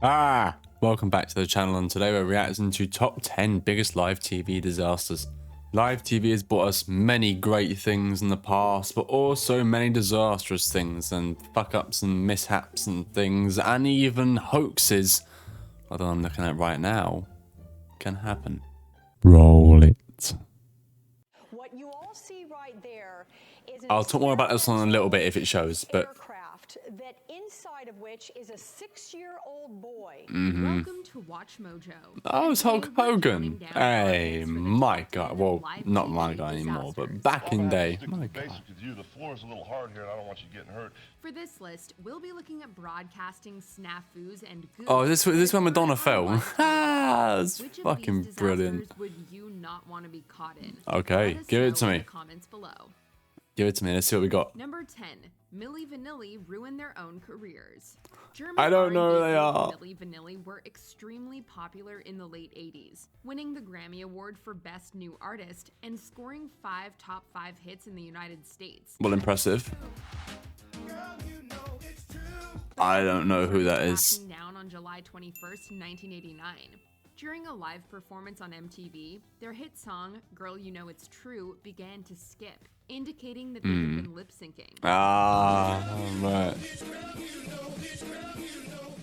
Welcome back to the channel, and today we're reacting to top 10 biggest live TV disasters. Live TV has brought us many great things in the past, but also many disastrous things and fuck-ups and mishaps and things, and even hoaxes, although I'm looking at right now, can happen. Roll it. What you all see right there is I'll talk more about this on a little bit if it shows, but aircraft that inside of which is a 6-year-old boy. Welcome to Watch Mojo. oh, it's Hulk Hogan. Hey, my God. Well, not my guy anymore, but back in day. My God. The floor is a little hard here, and I don't want you getting hurt. For this list, we'll be looking at broadcasting snafus and goofs. Oh, this when Madonna fell. That's Which of fucking these brilliant. disasters would you not want to be caught in? Okay, Let us give it know to in me. the comments below. Give it to me. Let's see what we got. Number 10. Millie Vanilli ruined their own careers. German I don't know who R&B they group are. Millie Vanilli were extremely popular in the late 80s, winning the Grammy Award for Best New Artist and scoring 5 top 5 hits in the United States. Well, impressive. I don't know who that is. Crashing down on July 21st, 1989. During a live performance on MTV, their hit song, Girl You Know It's True, began to skip, indicating that they had been lip-syncing. Ah, right.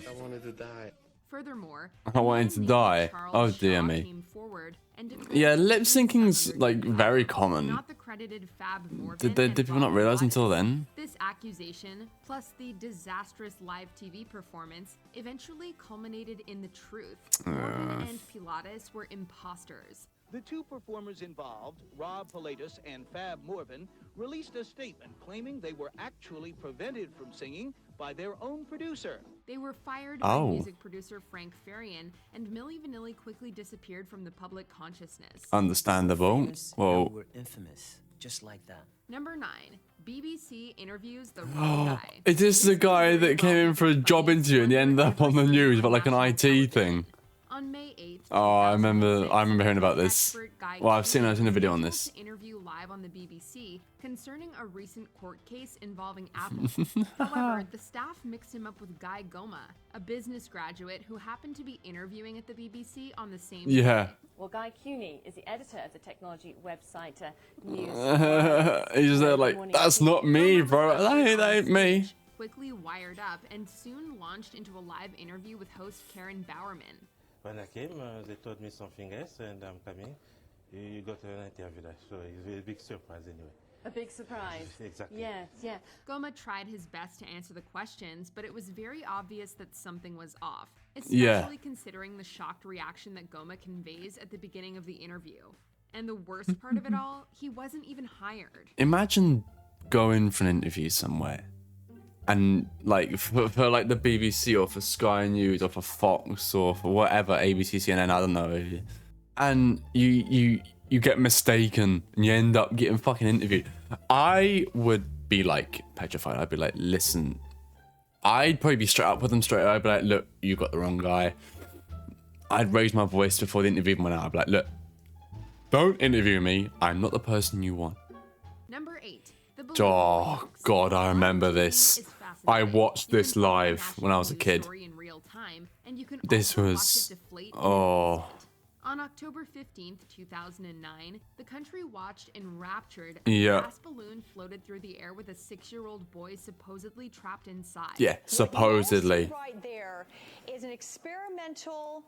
I wanted to die. Furthermore, I wanted to die. Oh, dear me. Came forward and Yeah, lip syncing's like very common. not the credited Fab Morgan Did people not realize until then? This accusation, plus the disastrous live TV performance, eventually culminated in the truth. Morgan and Pilatus were imposters. The two performers involved, Rob Pilatus and Fab Morvan, released a statement claiming they were actually prevented from singing by their own producer. They were fired Oh. by music producer Frank Farian, and Millie Vanilli quickly disappeared from the public consciousness. Understandable. Well, We're infamous, just like that. Number 9. BBC interviews the wrong guy. is this the guy that came in for a job interview and he ended up on the news about like an IT thing? On May 8th, Oh, I remember 2006, hearing about this. expert Guy Well, I've seen Keane a video on was this. able to interview live on the BBC concerning a recent court case involving Apple. However, the staff mixed him up with Guy Goma, a business graduate who happened to be interviewing at the BBC on the same Yeah. day. Well, Guy Cuny is the editor of the technology website News. He's there like, that's not me, bro. That ain't me. Quickly wired up and soon launched into a live interview with host Karen Bowerman. When I came, they told me something else, and I'm coming. You got an interview there, so it's a big surprise anyway. A big surprise. Exactly. Yes, yeah. Goma tried his best to answer the questions, but it was very obvious that something was off, especially Yeah. considering the shocked reaction that Goma conveys at the beginning of the interview. And the worst part of it all, he wasn't even hired. Imagine going for an interview somewhere and like for like the BBC or for Sky News or for Fox or for whatever, ABC, CNN, I don't know, and you get mistaken and you end up getting fucking interviewed. I would be like petrified. I'd be like, listen, I'd probably be straight up with them straight away. I'd be like, look, you got the wrong guy. I'd raise my voice before the interview went out. I'd be like, look, don't interview me. I'm not the person you want. Number 8. The Oh, Belzer hoax. God, I remember this. Is I fascinating. watched You this can follow live national when I was a news kid. story in real time, and you can This also was- watch it deflate and oh. revisit. On October 15th, 2009, the country watched enraptured as Yeah. a gas balloon floated through the air with a 6-year-old boy supposedly trapped inside. Yeah, What you all see supposedly. right there is an experimental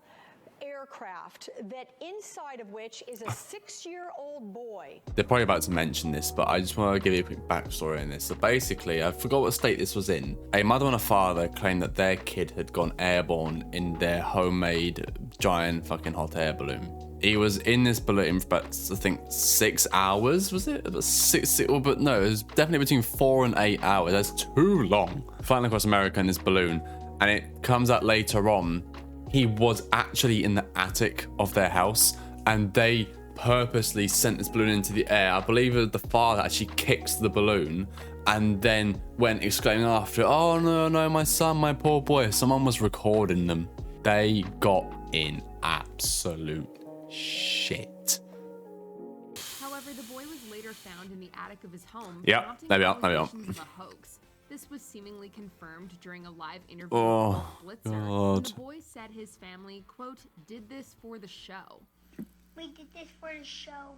aircraft that inside of which is a 6-year-old boy. They're probably about to mention this, but I just want to give you a quick backstory on this. So basically, I forgot what state this was in. A mother and a father claimed that their kid had gone airborne in their homemade giant fucking hot air balloon. He was in this balloon for about, I think, 6 hours, was it? About but no, it was definitely between 4 and 8 hours. That's too long. Flying across America in this balloon, and it comes out later on, he was actually in the attic of their house, and they purposely sent this balloon into the air. I believe the father actually kicks the balloon and then went exclaiming after, oh no, my son, my poor boy. Someone was recording them. They got in absolute shit. However, the boy was later found in the attic of his home. Yep, prompting there we are, there we are. allegations of a hoax. This was seemingly confirmed during a live interview Oh, with Belzer. God. The boy said his family, quote, did this for the show. We did this for the show.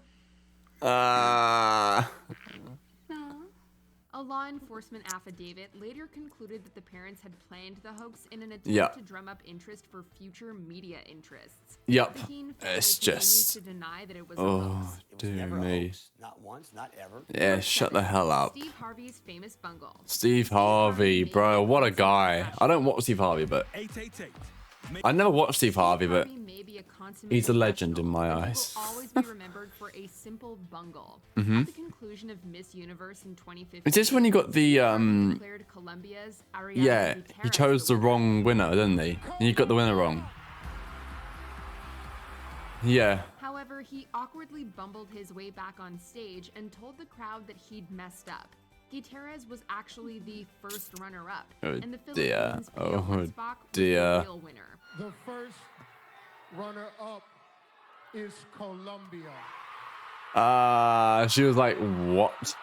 A law enforcement affidavit later concluded that the parents had planned the hoax in an attempt Yeah. to drum up interest for future media interests. Yep. The teen family It's continues just. to deny that it was a Oh, hoax. dear me. Not once, not ever. Yeah, shut the hell up. Steve Harvey's famous bungle. Steve Harvey, bro, what a guy. I don't watch Steve Harvey, but I never watched Steve Harvey, but Harvey may be a consummate he's a legend in professional, my but he eyes. will always be remembered for a simple bungle. Mhm. At the conclusion of Miss Universe in 2015, is this when you got the declared Colombia's Ariana yeah, he Gutierrez chose the wrong winner, didn't he? And you got the winner wrong. Yeah. However, he awkwardly bumbled his way back on stage and told the crowd that he'd messed up. Gutierrez was actually the first runner-up, Oh, and the dear. Philippines' Oh, Pio Hexbach was dear. the real winner. The first runner-up is Colombia. She was like, what?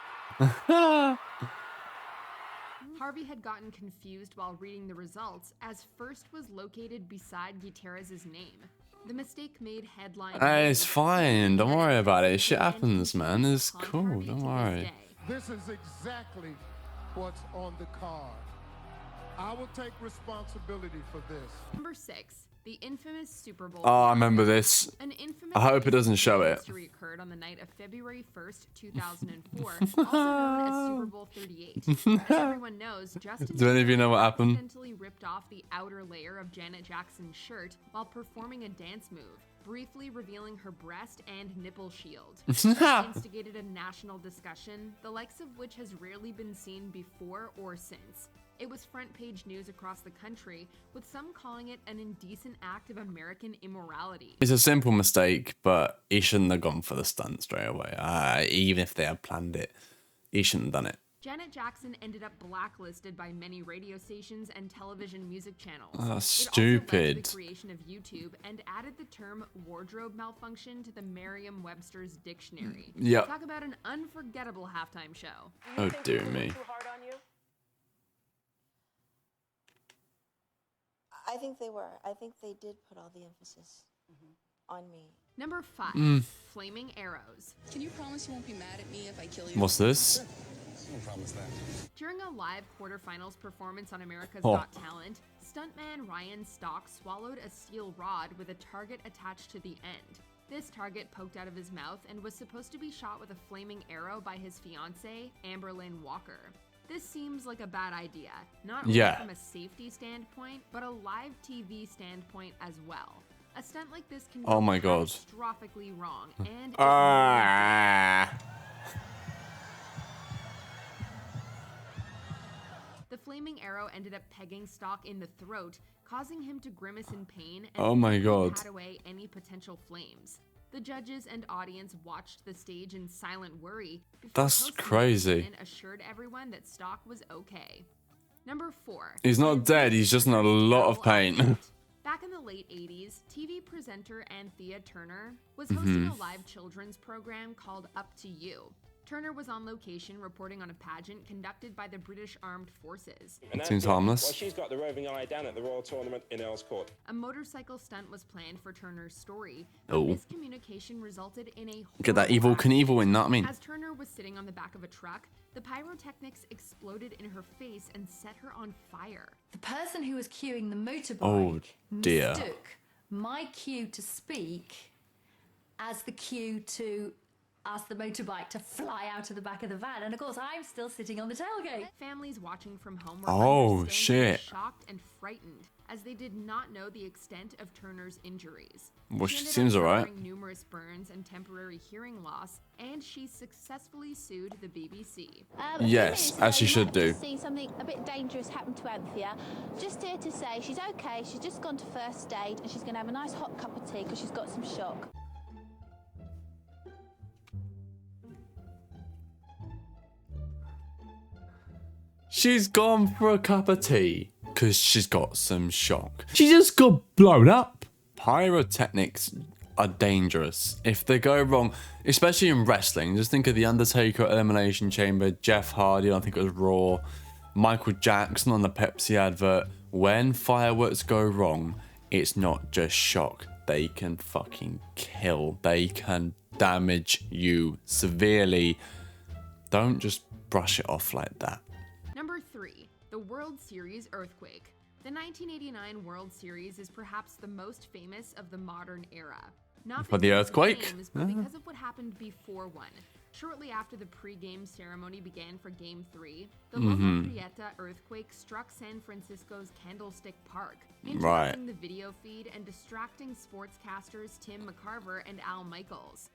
Harvey had gotten confused while reading the results, as first was located beside Gutierrez's name. The mistake made headline. It's fine. Don't worry about it. Shit happens, man. It's cool. Don't worry. This is exactly what's on the card. I will take responsibility for this. Number 6, the infamous Super Bowl. Oh, I remember this. An infamous I hope it doesn't show it. history occurred on the night of February 1st, 2004, also known as Super Bowl 38. As everyone knows, Justin Do any of you know what happened? accidentally ripped off the outer layer of Janet Jackson's shirt while performing a dance move, briefly revealing her breast and nipple shield. This instigated a national discussion, the likes of which has rarely been seen before or since. It was front-page news across the country, with some calling it an indecent act of American immorality. It's a simple mistake, but he shouldn't have gone for the stunt straight away. Even if they had planned it, he shouldn't have done it. Janet Jackson ended up blacklisted by many radio stations and television music channels. Oh, It also led stupid. to the creation of YouTube and added the term wardrobe malfunction to the Merriam-Webster's dictionary. Yep. Talk about an unforgettable halftime show. Oh, dear me. I think they were. I think they did put all the emphasis on me. Number 5, Mm. Flaming Arrows. Can you promise you won't be mad at me if I kill you? What's this? No promise that. During a live quarterfinals performance on America's Oh. Got Talent, stuntman Ryan Stock swallowed a steel rod with a target attached to the end. This target poked out of his mouth and was supposed to be shot with a flaming arrow by his fiancée, Amberlynn Walker. This seems like a bad idea, not only Yeah. from a safety standpoint, but a live TV standpoint as well. A stunt like this can Oh go my God. catastrophically wrong, and it Ah. The flaming arrow ended up pegging Stock in the throat, causing him to grimace in pain and Oh my quickly God. pat away any potential flames. The judges and audience watched the stage in silent worry before That's host Millie crazy. assured everyone that Stock was okay. Number 4. He's not dead. He's just in a lot of pain. Back in the late 80s, TV presenter Anthea Turner was hosting Mhm. a live children's program called Up to You. Turner was on location reporting on a pageant conducted by the British Armed Forces. Seems harmless. Well, she's got the roving eye down at the Royal Tournament in Earl's Court. A motorcycle stunt was planned for Turner's story, but Oh. miscommunication resulted in a Get that evil Knievel in, know what I mean? As Turner was sitting on the back of a truck, the pyrotechnics exploded in her face and set her on fire. The person who was cueing the motorbike Oh, dear. mistook my cue to speak as the cue to ask the motorbike to fly out of the back of the van. And of course, I'm still sitting on the tailgate. Families watching from home were Oh, understandably shit. shocked and frightened, as they did not know the extent of Turner's injuries. Well, She she ended up seems alright. suffering numerous burns and temporary hearing loss, and she successfully sued the BBC. Yes, as she should do. See something a bit dangerous happen to Anthea. Just here to say she's okay. She's just gone to first aid and she's going to have a nice hot cup of tea because she's got some shock. She's gone for a cup of tea because she's got some shock. She just got blown up. Pyrotechnics are dangerous if they go wrong, especially in wrestling. Just think of The Undertaker at Elimination Chamber, Jeff Hardy, I think it was Raw. Michael Jackson on the Pepsi advert. When fireworks go wrong, it's not just shock. They can fucking kill. They can damage you severely. Don't just brush it off like that. Number 3, the World Series earthquake. The 1989 World Series is perhaps the most famous of the modern era. Not For the because of earthquake? games, but because of what happened before one. Shortly after the pre-game ceremony began for Game 3, the Loma Prieta earthquake struck San Francisco's Candlestick Park, interrupting the video feed and distracting sportscasters Tim McCarver and Al Michaels.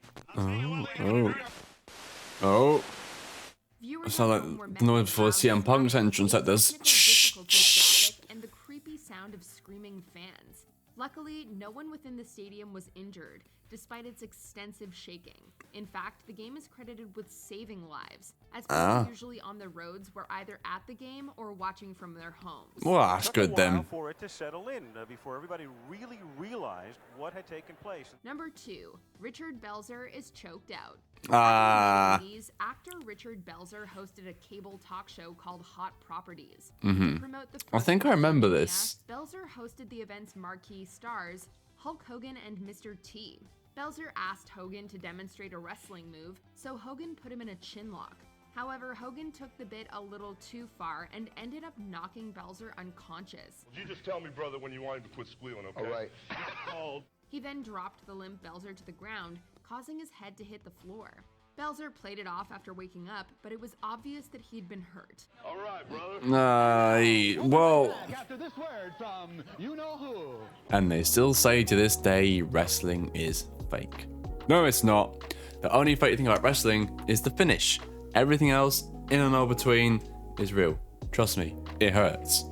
Viewers Sound at home were like met the noise with before loud CM Punk's entrance at this. technical difficulties traffic and the creepy sound of screaming fans. Luckily, no one within the stadium was injured, despite its extensive shaking. In fact, the game is credited with saving lives, as people usually on the roads were either at the game or watching from their homes. Well, that's good then. For it to settle in before everybody really realized what had taken place. Number 2, Richard Belzer is choked out. In the 80s, actor Richard Belzer hosted a cable talk show called Hot Properties. To promote the I think I remember WrestleMania, this. Belzer hosted the event's marquee stars, Hulk Hogan and Mr. T. Belzer asked Hogan to demonstrate a wrestling move, so Hogan put him in a chin lock. However, Hogan took the bit a little too far and ended up knocking Belzer unconscious. You just tell me, brother, when you want him to quit squealing, okay? All right. He then dropped the limp Belzer to the ground, causing his head to hit the floor. Belzer played it off after waking up, but it was obvious that he'd been hurt. All right, brother. Well, After this word from you-know-who. and they still say to this day wrestling is fake. No, it's not. The only fake thing about wrestling is the finish. Everything else, in and out between, is real. Trust me, it hurts.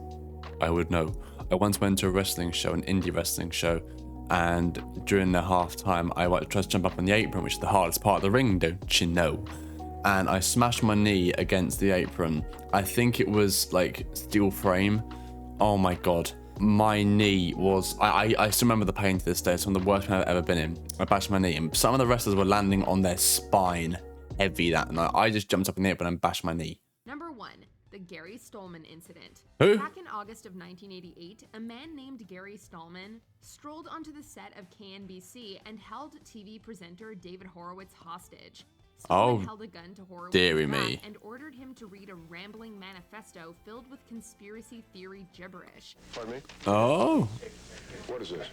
I would know. I once went to a wrestling show, an indie wrestling show, and during the halftime, I tried to jump up on the apron, which is the hardest part of the ring, don't you know? And I smashed my knee against the apron. I think it was like steel frame. Oh my god. My knee was, I still remember the pain to this day. It's one of the worst pain I've ever been in. I bashed my knee, and some of the wrestlers were landing on their spine heavy that night. I just jumped up in the apron and bashed my knee. Number 1, the Gary Stolmen incident. Who? Back in August of 1988, a man named Gary Stolmen strolled onto the set of KNBC and held TV presenter David Horowitz hostage. Stolmen held a gun to Horowitz's dearie back me. and ordered him to read a rambling manifesto filled with conspiracy theory gibberish. Pardon me? Oh. What is this?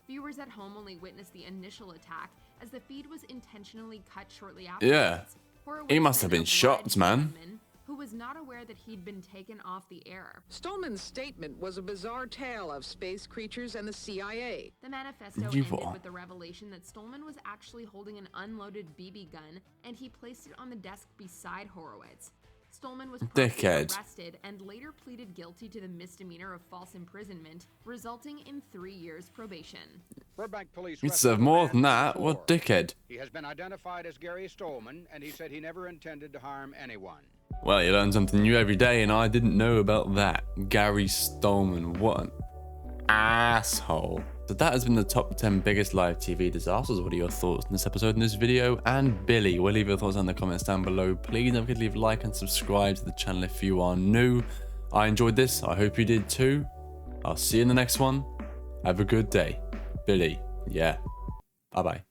Viewers at home only witnessed the initial attack, as the feed was intentionally cut shortly afterwards. Yeah. Horowitz He must have then been shocked, obliged man. Stolmen, who was not aware that he'd been taken off the air. Stolmen's statement was a bizarre tale of space creatures and the CIA. The manifesto ended with the revelation that Stolmen was actually holding an unloaded BB gun, and he placed it on the desk beside Horowitz. Stolmen was promptly arrested and later pleaded guilty to the misdemeanor of false imprisonment, resulting in 3 years probation. Burbank Police You'd serve more than that. What dickhead. He has been identified as Gary Stolmen, and he said he never intended to harm anyone. Well, you learn something new every day, and I didn't know about that. Gary Stolmen, what an asshole. So that has been the top 10 biggest live TV disasters. What are your thoughts on this episode, in this video? And Billy, we'll leave your thoughts in the comments down below. Please don't forget to leave a like and subscribe to the channel if you are new. I enjoyed this. I hope you did too. I'll see you in the next one. Have a good day. Billy, yeah. Bye-bye.